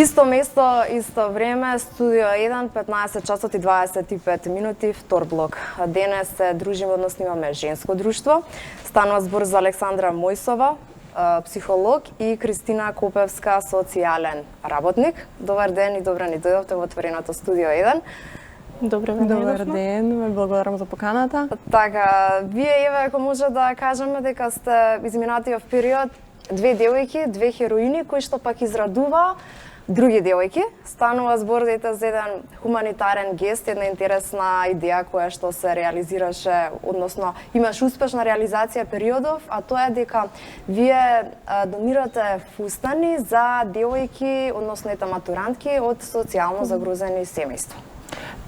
Исто место, исто време, студио 1, 15 часот и 25 минути, втор блок. Денес се дружиме, односно имаме женско друштво. Станува збор за Александра Мојсова, психолог, и Кристина Копевска, социјален работник. Добар ден и добро ни дојдовте во отвореното студио 1. Добар ден, благодарам за поканата. Така, вие, Еве, ако може да кажеме дека сте изминатиот период две девојки, две хероини кои што пак израдува други девојки. Станува збор за еден хуманитарен гест, една интересна идеја која што се реализираше, односно имаш успешна реализација периодов, а тоа е дека вие донирате фустани за девојки, односно ета матурантки од социјално загрозени семејства.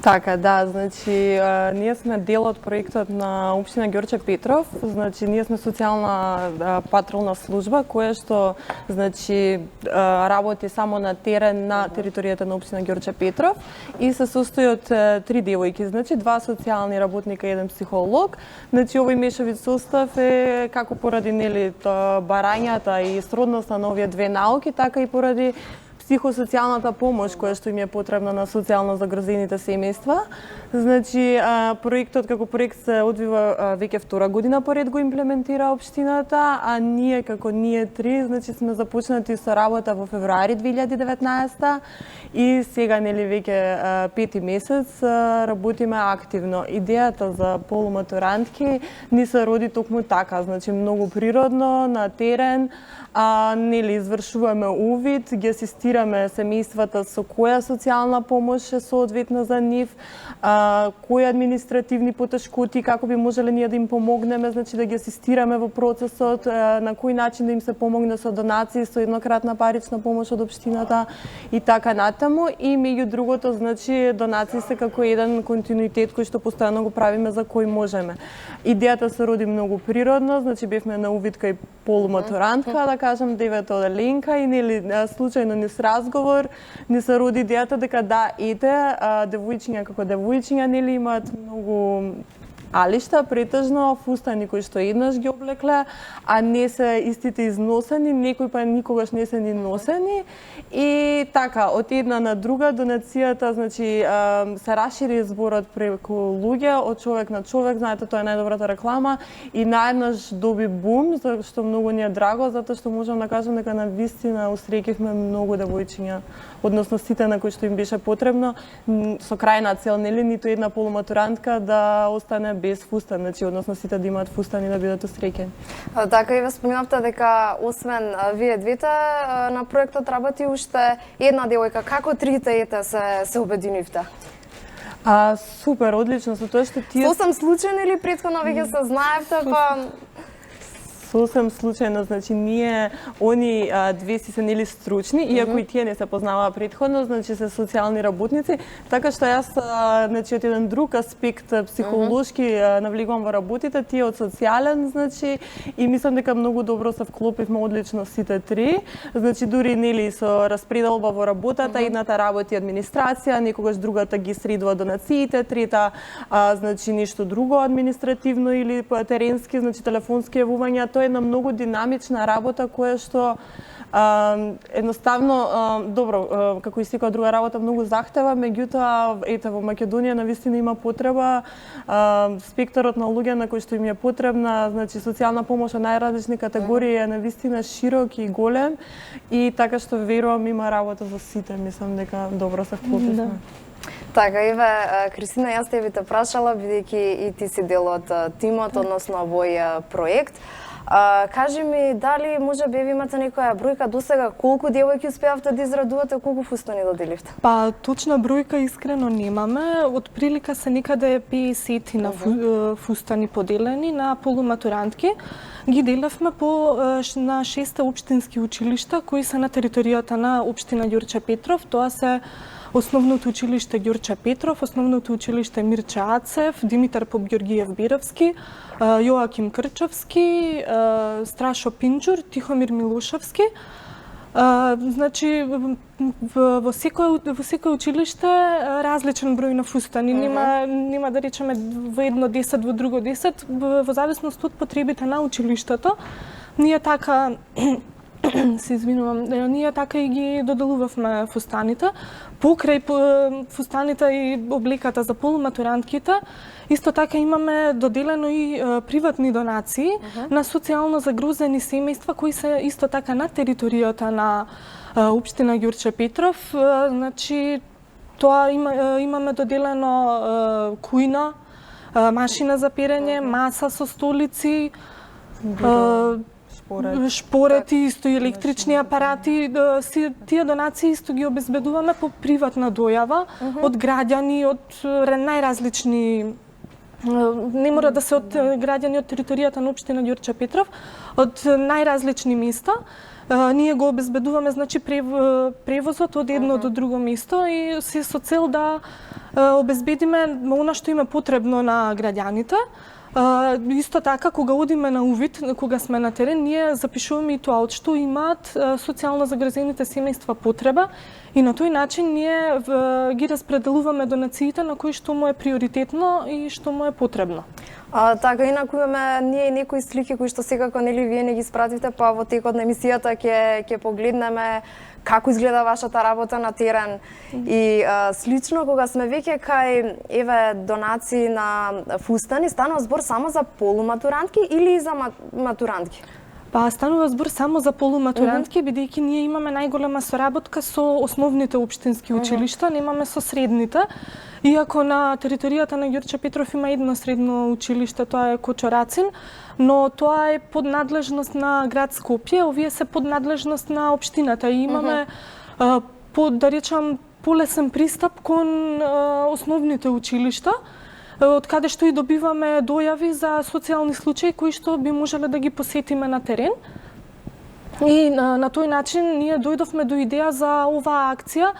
Така, да, значи, ние сме дел од проектот на Општина Ѓорче Петров. Значи, ние сме социјална патрулна служба која што, значи, работи само на терен на територијата на Општина Ѓорче Петров и се состои од три девојки, значи, два социјални работника и еден психолог. Значи, овој мешавит состав е како поради барањата и сродноста на овие две науки, така и поради психосоцијалната помош која што им е потребна на социјално загрозените семејства. Значи, проектот како проект се одвива веќе втора година поред го имплементира општината, а ние како ние три, значи сме започнати со работа во февруари 2019 и сега нели веќе пети месец работиме активно. Идејата за полуматурантки ни се роди токму така, значи многу природно, на терен, нели извршуваме увид, ги асистираме семејствата со која социјална помош е соодветна за нив, кои административни потешкоти, како би можеле ние да им помогнеме, значи да ги асистираме во процесот, на кој начин да им се помогне со донации, со еднократна парична помош од општината и така натаму. И меѓу другото, значи донации се како еден континуитет кој што постојано го правиме за кој можеме. Идејата се роди многу природно, значи бевме на увид кај полуматурантка, да кажам, девето од Ленка и нели случајно низ разговор ни се роди идејата дека да, девојчиња како девојчиња нели имаат многу алишта, претежно фустани кои што еднаш ги облекле, а не се истите износени, некои па никогаш не се ни носени. И така, од една на друга донацијата, значи, се расшири зборот преку луѓе, од човек на човек, знаете, тоа е најдобрата реклама, и наеднаш доби бум, што многу ни е драго, затоа што можам да кажам дека на вистина усреќивме многу девојчиња, односно сите на кои што им беше потребно, со крајна цел, нели, ниту една полуматурантка да остане без фустан, значи, односно сите да имаат фустани да бидат усреќени. Така и ве споминавте дека освен вие двете на проектот работи уште една девојка. Како трите се обединивте? Супер, одлично, со тоа што тие Сосем случајно или претходно веќе се знаевте, па сосем случајно, значи ние они две си се нели стручни, иако и тие не се познаваа претходно, значи се социјални работници, така што јас значи од еден друг аспект психолошки навлегувам во работите, тие од социјален, значи, и мислам дека многу добро се вклопивме одлично сите три. Значи дури нели со распределба во работата, едната работи администрација, некогаш другата ги средува донациите, трета значи нешто друго административно или теренски, значи телефонски јавувања. Тоа е една многу динамична работа која што едноставно, добро, како и секоја друга работа, многу захтева, меѓутоа, ете, во Македонија навистина има потреба, спектарот на луѓе на кои што им е потребна, значи социјална помош од најразлични категории е навистина широк и голем, и така што верувам има работа за сите, мислам дека добро се вклопивме. Така, Еве, Кристина, јас те те прашала, бидејќи и ти си дел од тимот, односно овој проект. Кажи ми, дали може би имате некоја бројка досега, колку девојки успеавте да израдувате, колку фустани доделивте? Па, точна бројка искрено немаме, од прилика се некаде 50 на фустани поделени на полуматурантки. Ги делевме на 6 општински училишта кои се на територијата на Општина Ѓорче Петров. Тоа се Основното училиште Ѓорче Петров, Основното училиште Мирче Ацев, Димитар Попгеоргиев Бировски, Јоаким Крчовски, Страшо Пинџур, Тихомир Милошевски. Значи, во секој училиште различен број на фустани. Нема да речеме во едно 10, во друго 10, во зависност од потребите на училиштето. Ние така се извинувам, ние така и ги доделувавме фустаните. Покрај фустаните и облеката за полуматурантките, исто така имаме доделено и приватни донации на социјално загрузени семејства кои се исто така на територијата на општина Ѓурче Петров. Значи, тоа имаме доделено кујна, машина за перење, маса со столици, шпорети, исто и електрични апарати. Тие донации исто ги обезбедуваме по приватна дојава од граѓани, од најразлични, не мора да се од граѓани од територијата на општина Ѓурче Петров, од најразлични места. Ние го обезбедуваме, значи, превозот од едно до друго место и се со цел да обезбедиме она што им е потребно на граѓаните. Исто така, кога одиме на увид, кога сме на терен, ние запишуваме и тоа од што имаат социјално загрозените семејства потреба и на тој начин ние ги распределуваме донациите на кои што му е приоритетно и што му е потребно. Така, инаку имаме ние некои слики кои што секако нели вие не ги спративте, па во текот на емисијата ќе погледнеме како изгледа вашата работа на терен. И слично, кога сме веќе кај донации на фустани, станува збор само за полуматурантки или за матурантки? Па станува збор само за полуматурантки, бидејќи ние имаме најголема соработка со основните општински училишта, немаме со средните. Иако на територијата на Ѓурче Петров има едно средно училиште, тоа е Кочорацин, но тоа е под надлежност на град Скопје, овие се под надлежност на општината и имаме да речам полесен пристап кон основните училишта, од каде што и добиваме дојави за социјални случаи кои што би можеле да ги посетиме на терен. И на тој начин ние дојдовме до идеја за оваа акција,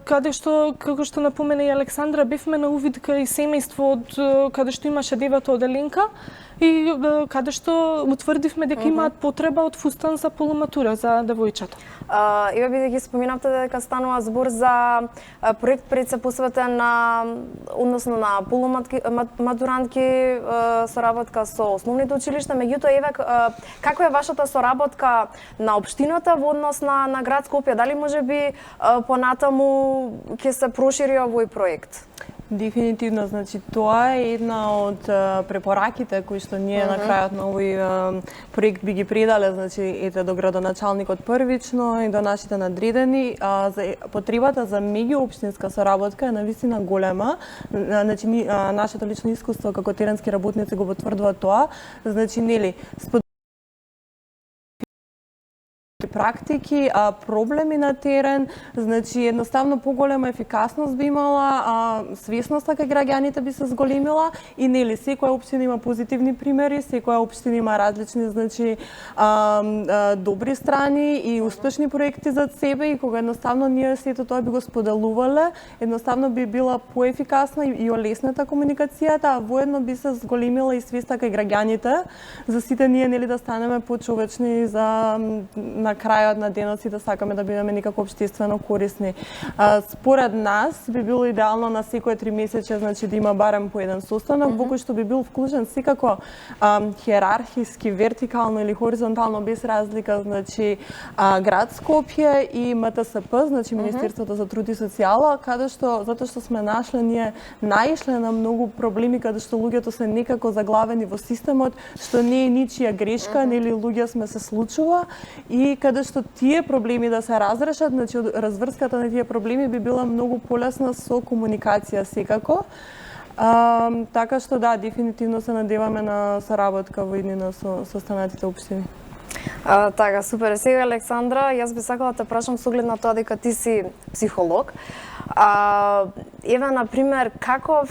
каде што, како што напомена и Александра, бевме на увид кај семејство од каде што имаше девета оделенка и каде што утврдивме дека имаат потреба од фустан за полуматура за девојчата. Еве бидејќи споминавте дека станува збор за проект пред се посветен на, односно на полуматурантки, соработка со основните училишта, меѓутоа еве каква е вашата соработка на општината во однос на град Скопје? Дали можеби понатаму ќе се прошири овој проект? Дефинитивно, значи тоа е една од препораките кои што ние на крајот на овој проект би ги предале, значи ете до градоначалникот првично и до нашите надредени. За потребата за меѓуопштинска соработка е навистина голема. Значи нашето лично искуство како теренски работници го потврдува тоа. Значи нели практики, проблеми на терен, значи едноставно поголема ефикасност би имала, свесноста кај граѓаните би се зголемила и нели секоја општина има позитивни примери, секоја општина има различни, значи добри страни и успешни проекти за себе и кога едноставно ние сето тоа би го споделувале, едноставно би била поефикасна и олеснета комуникацијата, а воедно би се зголемила и свеста кај граѓаните за сите ние нели да станеме почовечни за на крајот на денот си да сакаме да бидеме некако општествено корисни. Според нас би било идеално на секој 3 месече, значи да има барем по еден состанок, во кој што би бил вклучен секако хиерархиски, вертикално или хоризонтално без разлика, значи град Скопје и МТСП, значи Министерството за труд и социјала, каде што затоа што сме нашле ние наишле на многу проблеми каде што луѓето се некако заглавени во системот, што не е ничија грешка, нели луѓе сме се случува и каде што тие проблеми да се разрешат, значи разврската на тие проблеми би била многу полесна со комуникација секако. Така што да, дефинитивно се надеваме на соработка во иднина со останатите општини. Така, супер. Сега, Александра, јас би сакала да те прашам со оглед на тоа дека ти си психолог. Еве, например, каква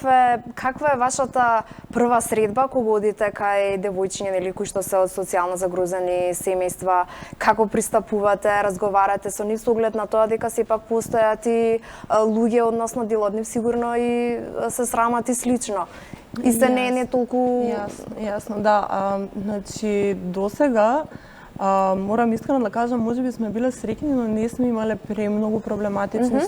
е вашата прва средба кога одите кај девојчиња или кои што се од социјално загрозени семејства, како пристапувате, разговарате со нив со оглед на тоа дека сепак постојат и луѓе, односно дел од нив сигурно и се срамат и слично. И се не толку Јасно, да. Значи досега морам искрено да кажам, можеби сме биле среќни, но не сме имале премногу проблематични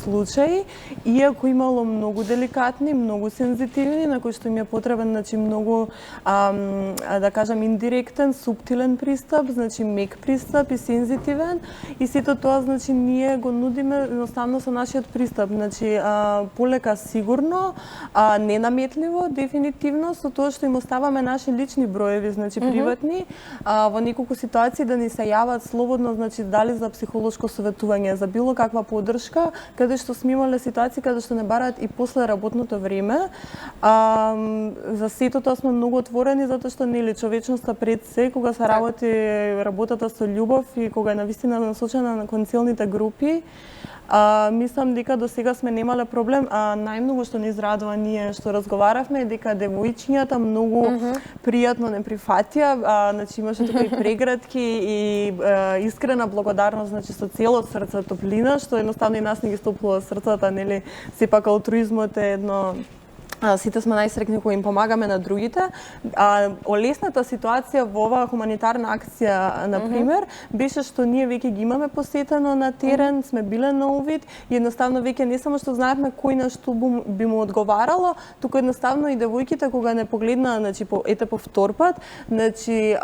случаи, иако имало многу деликатни, многу сензитивни, на кои што им е потребен, значи, многу, да кажам, индиректен, суптилен пристап, значи, мек пристап и сензитивен, и сето тоа, значи, ние го нудиме едноставно со нашиот пристап, значи, полека сигурно, ненаметливо, дефинитивно, со тоа што им оставаме наши лични броеви, значи, приватни, во неколку ситуации да ни се јават слободно, значи, дали за психолошко советување, за било каква поддршка, каде што сме имале ситуации каде што не бараат и после работното време. За сето тоа сме многу отворени, затоа што нели човечноста пред се, кога се работи работата со љубов и кога е навистина насочена на кон целните групи. Мислам дека до сега сме немале проблем, најмногу што ни израдува ние што разговаравме е дека девојчињата многу пријатно не прифатија, значи имаше тука и прегратки и искрена благодарност, значи со цело срце, топлина, што едноставно и нас не ги стоплува срцата, нели, сепак алтруизмот е едно. Сите сме најсрекни кои им помагаме на другите. Олесната ситуација во оваа хуманитарна акција, например, беше што ние веќе ги имаме посетено на терен, сме биле на увид и едноставно веќе не само што знаевме кој на што би му одговарало, туку едноставно и девојките кога не погледнаа, значи по втор пат, значи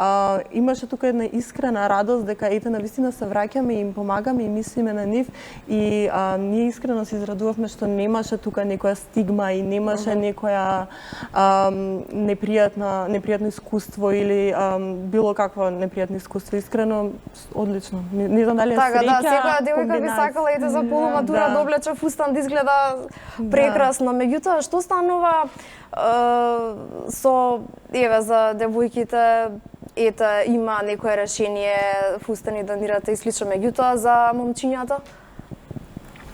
имаше тука една искрена радост дека ете навистина се враќаме и им помагаме и мислиме на нив и ние искрено се израдувавме што немаше тука некоја стигма и немаше некоја непријатно искуство или било какво непријатно искуство. Искрено, одлично. Не знам дали е среќа. Така, да, секоја девојка би сакала ете за полуматура да облече фустан да изгледа прекрасно. Меѓутоа, што станува со, еве, за девојките, ете, има некое решение, фустани донирате и слично, меѓутоа за момчињата?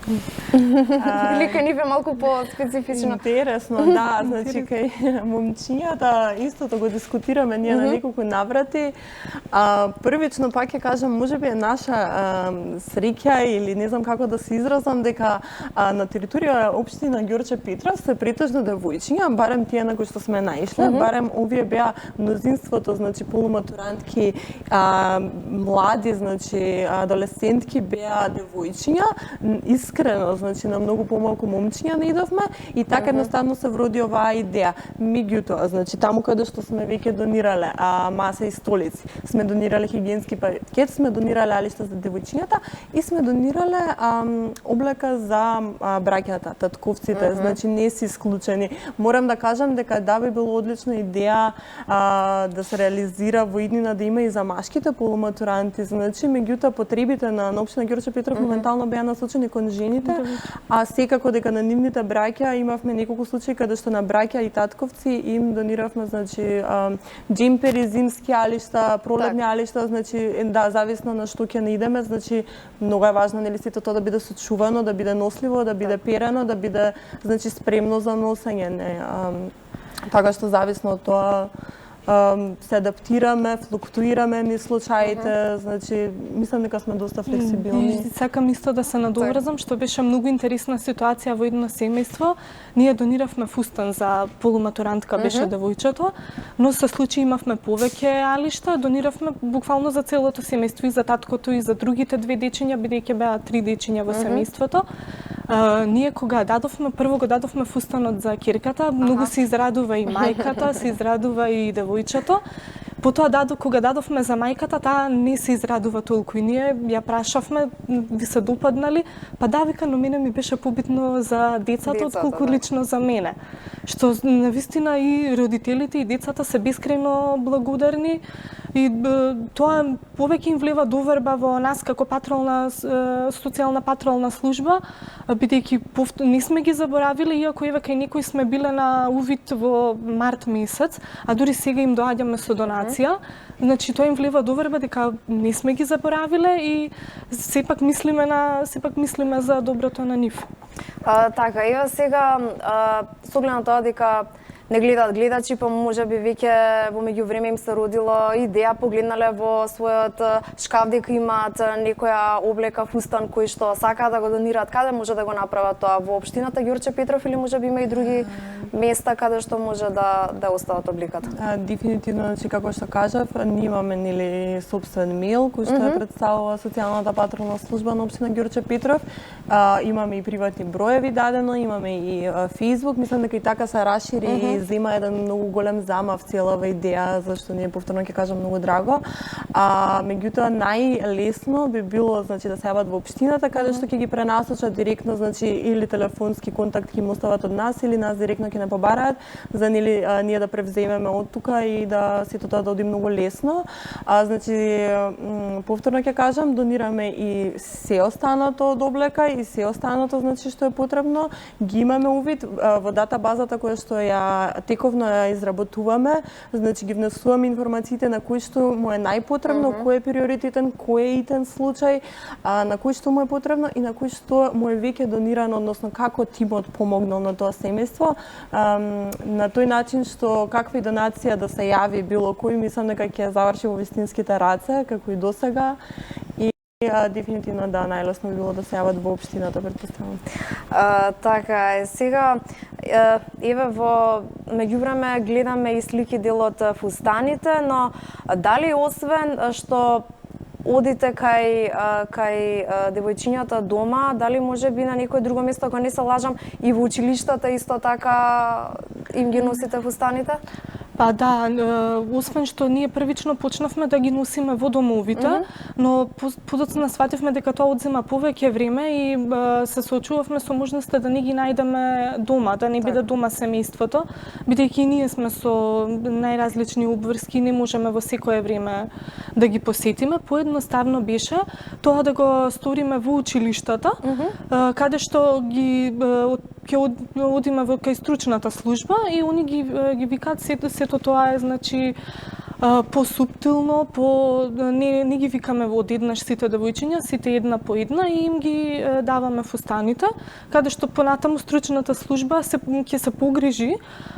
Или кај нив е малку по-специфично? Интересно, да, значи кај момчињата истото го дискутираме ние на неколку наврати. Првично пак ќе кажам, можеби е наша среќа или не знам како да се изразам, дека на територија општина Ѓорче Петров се претежно девојчиња, барем тие на кои што сме наишле, барем овие беа мнозинството, значи полуматурантки, млади, значи адолесцентки беа девојчиња, искрено, значи на многу помалку момчиња не идовме и така едноставно се вроди оваа идеја. Меѓутоа, значи таму каде што сме веќе донирале маса и столици, сме донирале хигиенски пакет, сме донирале алишта за девојчињата и сме донирале облека за браќата, татковците, значи не се исклучени. Морам да кажам дека да би било одлична идеја да се реализира во иднина да има и за машките полуматуранти, значи меѓутоа потребите на општина Ѓорче Петров моментално беа насочени кон жените, секако дека на нивните браќа имавме неколку случаи каде што на браќа и татковци им дониравме, значи џемпери, зимски алишта, пролетни алишта, значи да, зависно на што ќе не идеме, значи многу е важно нели сето тоа да биде сочувано, да биде носливо, да биде перено, да биде значи спремно за носење, не. Така што зависно од тоа се адаптираме, флуктуираме низ случаите, значи мислам дека сме доста флексибилни. Сакам исто да се надоврзам, што беше многу интересна ситуација во едно семејство. Ние дониравме фустан за полуматурантка, беше девојчето, но се случаи имавме повеќе алишта, дониравме буквално за целото семејство и за таткото и за другите две дечиња, бидејќи беа 3 дечиња во семејството. Ние кога дадовме, прво го дадовме фустанот за ќерката, многу се израдува и мајката, се израдува и девојчето. Потоа кога дадовме за мајката, таа не се израдува толку и ние ја прашавме, ви се допаднали? Па да, вика, но мене ми беше побитно за децата, отколку лично за мене. Што навистина и родителите и децата се бескрајно благодарни и тоа повеќе им влева доверба во нас како социјална патролна служба, бидејќи не сме ги заборавиле, иако еве кај некои сме биле на увид во март месец, а дури сега им доаѓаме со донација. Значи тоа им влева доверба дека не сме ги заборавиле и сепак мислиме за доброто на нив. Така, еве сега со оглед на тоа дека не гледаат гледачи, па можеби веќе во меѓувреме им се родила идеја, погледнале во својот шкаф дека имаат некоја облека, фустан кој што сакаат да го донираат. Каде може да го направат тоа? Во општината Ѓорче Петров или можеби има и други места каде што може да остават облеката? Дефинитивно, значи како што кажав, ние имаме нели сопствен мејл кој што ја представува социјалната патрулна служба на општина Ѓорче Петров. Имаме и приватни броеви дадено, имаме и Facebook, мислам дека и така се расшири и зема еден многу голем замав целава идеја, зашто ние повторно ќе кажам многу драго. Меѓутоа најлесно би било значи да се јават во општината каде што ќе ги пренасочат директно, значи или телефонски контакт ќе им остават од нас или нас директно ќе не побараат за нели ние да превземеме од тука и да сето тоа да оди многу лесно. Значи повторно ќе кажам, донираме и се останато од облека и се останато значи што е потребно, ги имаме увид во датабазата која што ја тековно ја изработуваме, значи ги внесуваме информациите на кој што му е најпотребно, кој е приоритетен, кој е итен случај, на кој што му е потребно и на кој што му е веќе донирано, односно како тимот помогнал на тоа семејство, на тој начин што каква и донација да се јави било кој, мислам дека ќе заврши во вистинските раце, како и досега. Дефинитивно да, најлесно би било да се јават во општината, претпоставам. Така е, сега еве во меѓувреме гледаме и слики дел од фустаните, но дали освен што одите кај девојчињата дома, дали може би на некој друго место, ако не се лажам, и во училиштата исто така им ги носите фустаните? Па да, освен што ние првично почнавме да ги носиме во домовите, но подоцна свативме дека тоа одзема повеќе време и се соочувавме со можноста да не ги најдеме дома, да не биде дома семејството, бидејќи ние сме со најразлични обврски, не можеме во секое време да ги посетиме. Поедноставно беше тоа да го сториме во училиштата, каде што ќе одиме кај стручната служба и они ги викаат сето тоа е значи посуптилно, не ги викаме одеднаш сите девојчиња, сите една по една и им ги даваме фустаните, каде што понатаму стручната служба ќе се погрижи,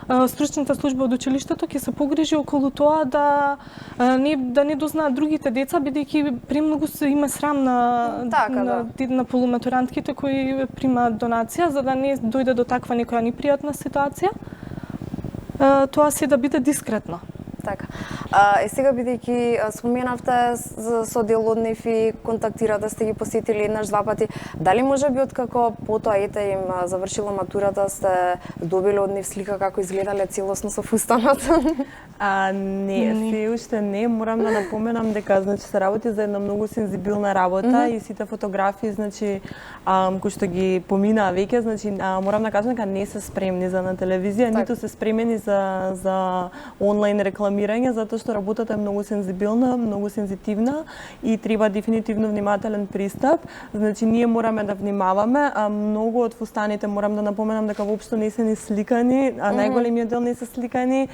стручната служба од училиштето ќе се погрижи околу тоа да не дознаат другите деца, бидејќи премногу има срам на полуматурантките кои примаат донација, за да не дојде до таква некоја непријатна ситуација. Тоа се да биде дискретно. Така. Сега бидејќи споменавте со дел од нив и контактирате, сте ги посетили еднаш два пати, дали можеби откако потоа им завршила матурата сте добили од нив слика како изгледале целосно со фустанот? Не, се уште не. Морам да напоменам дека значи се работи за една многу сензибилна работа и сите фотографии значи кои што ги поминаа веќе, значи морам да кажам дека не се спремни за на телевизија, ниту се спремени за онлайн рекламирање, затоа што работата е многу сензибилна, многу сензитивна и треба дефинитивно внимателен пристап. Значи ние мораме да внимаваме, многу од фустаните морам да напоменам дека воопшто не се ни сликани, најголемиот дел не се сликани,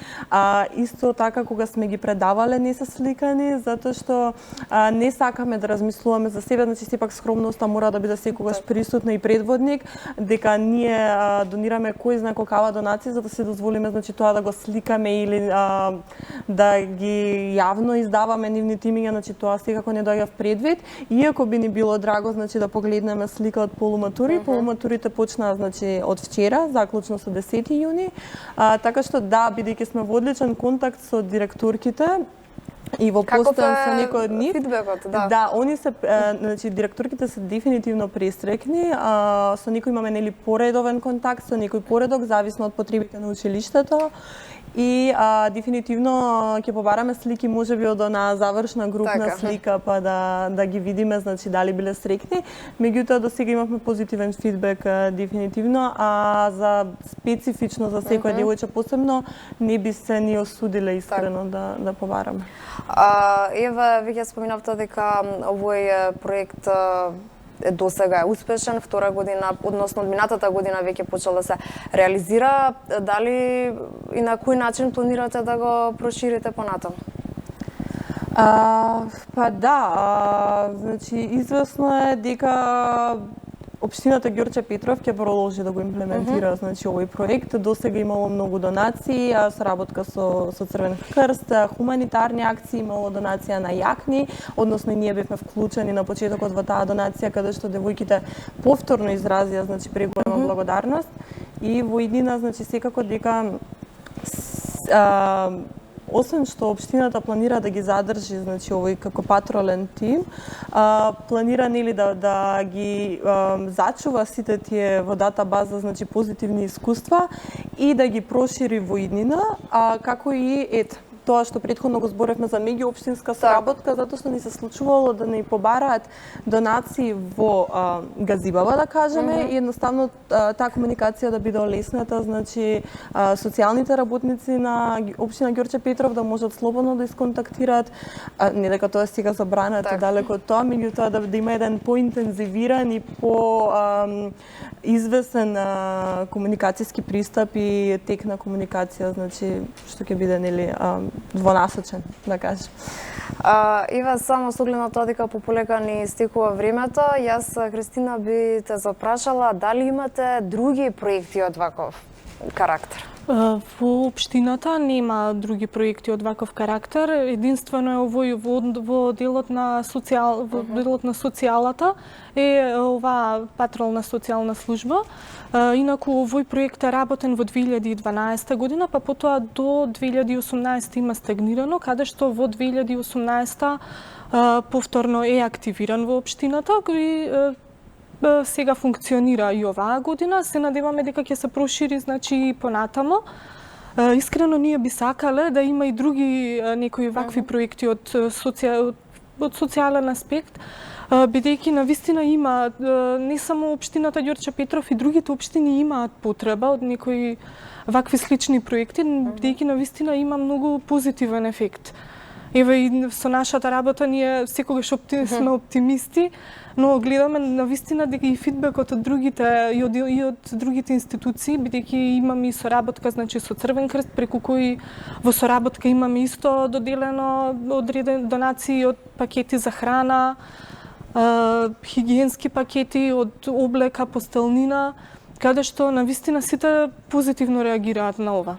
исто така кога сме ги предавале не се сликани, затоа што не сакаме да размислуваме за себе, значи сепак скромноста мора да биде секогаш присутна и предводник, дека ние донираме кој знае колкава донација за да се дозволиме значи тоа да го сликаме или да ги јавно издаваме нивните имиња, значи тоа секако не доаѓа в предвид. Иако би ни било драго значи да погледнеме слика од полуматури, полуматурите почнаа значи од вчера, заклучно со 10 јуни, така што да, бидејќи сме во одличен контакт со директорките, и во постан со некој од нив. Фидбекот, да. Да, они се значи директорките се дефинитивно престрекни, со некој имаме нели поредовен контакт, со некој поредок зависно од потребите на училиштето. И дефинитивно ќе побараме слики можеби од онаа завршна групна слика па да ги видиме значи дали биле срекни. Меѓутоа до сега имавме позитивен фидбек дефинитивно, а за специфично за секој девојче посебно не би се ни осудиле искрено да побараме. Ева веќе споменавте дека овој проект досега е успешен, втора година, односно од минатата година веќе почел да се реализира. Дали и на кој начин планирате да го проширите понатаму? Па да, значи известно е дека Општината Ѓорче Петров ќе продолжи да го имплементира значи овој проект. Досега имало многу донации, соработка со Црвен крст, хуманитарни акции, имало донација на јакни, односно ние бевме вклучени на почетокот во таа донација каде што девојките повторно изразија значи преголема благодарност и во иднина значи секако дека освен што општината планира да ги задржи значи овој како патролен тим, планира нели да ги зачува сите тие во дата база значи позитивни искуства и да ги прошири во иднина, како и тоа што претходно го зборевме за меѓуопштинска соработка, затоа што ни се случувало да ни побараат донации во газибава, да кажеме, и едноставно таа комуникација да биде олесната, значи социјалните работници на општина Ѓорче Петров да можат слободно да исконтактираат, не дека тоа сега забрането, далеко од тоа, меѓутоа да има еден поинтензивиран и извесен комуникацијски пристап и тек на комуникација, значи што ќе биде нели двонасочен, да кажем. Ива, само со оглед на тоа дека пополека ни истекува времето, јас, Кристина, би те запрашала дали имате други проекти од ваков карактер? Во општината нема други проекти од ваков карактер. Единствено е овој во делот на социјалата е оваа патролна социјална служба. Инаку овој проект е работен во 2012 година, па потоа до 2018 има стагнирано, каде што во 2018 повторно е активиран во општината и сега функционира и оваа година. Се надеваме дека ќе се прошири значи и понатамо. Искрено ние би сакале да има и други некои вакви проекти од социјален аспект, бидејќи навистина има не само општината Ѓорче Петров и другите општини имаат потреба од некои вакви слични проекти, бидејќи навистина има многу позитивен ефект. Еве и со нашата работа ние секогаш сме оптимисти, но гледаме навистина дека и фидбекот од другите и од другите институции, бидејќи имаме и соработка значи со Црвен крст, преку кои во соработка имаме исто доделено одредени донации од пакети за храна, хигиенски пакети од облека, постелнина, каде што навистина сите позитивно реагираат на ова.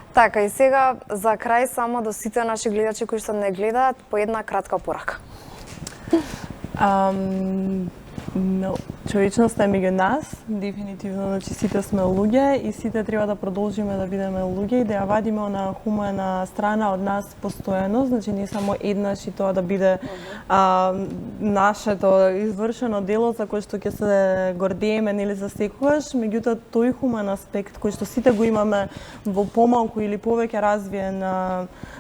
Така, и сега за крај само до сите наши гледачи кои што не гледаат, по една кратка порака. Човечноста е меѓу нас, дефинитивно, значи сите сме луѓе и сите треба да продолжиме да бидеме луѓе и да ја вадиме на хумана страна од нас постојано, значи не само еднаш и тоа да биде нашето извршено дело за кое што ќе се гордееме нели за секогаш, меѓутоа тој хуман аспект кој што сите го имаме во помалку или повеќе развиен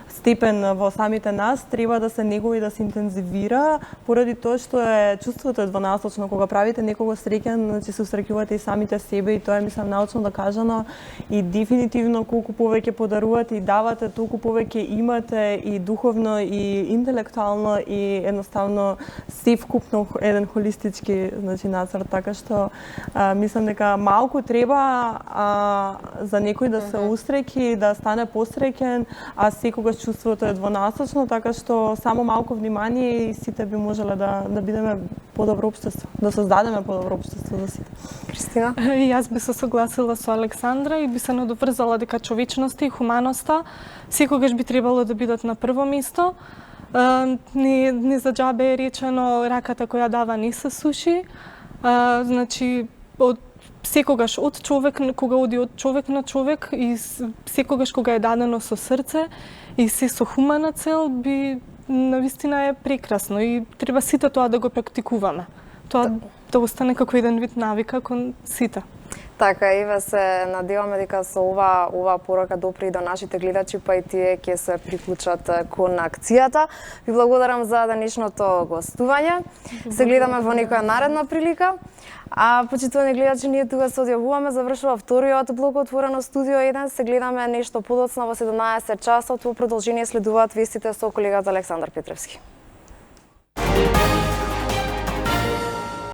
степен во самите нас, треба да се негува и да се интензивира, поради тоа што чувството е двонасочно, кога правите некого среќен, значи се усреќувате и самите себе и тоа е мислам научно докажано и дефинитивно колку повеќе подарувате и давате, толку повеќе имате и духовно и интелектуално и едноставно севкупно еден холистички значи нацрт, така што мислам дека малку треба за некој да се усреќи, да стане посреќен, а секогаш чувството е двонасочно, така што само малку внимание и сите би можеле да бидеме подобро општество, да создадеме подобро општество за сите. Кристина? И јас би се согласила со Александра и би се надоврзала дека човечноста и хуманоста секогаш би требало да бидат на прво место. Не за џабе е речено раката која дава не се суши. Значи секогаш од човек, кога оди од човек на човек и секогаш кога е дадено со срце и се со хумана цел, би навистина е прекрасно и треба сите тоа да го практикуваме. Тоа да остане како еден вид навика кон сите. Така, Иве, се надеваме дека со ова порака допри до нашите гледачи, па и тие ќе се приклучат кон акцијата. Ви благодарам за денешното гостување. Се гледаме во некоја наредна прилика. А почитувани гледачи, ние тука се одјавуваме, завршува вториот блок Отворено студио 1. Се гледаме нешто подоцна во 17 часот. Во продолжение следуваат вестите со колегата Александар Петревски.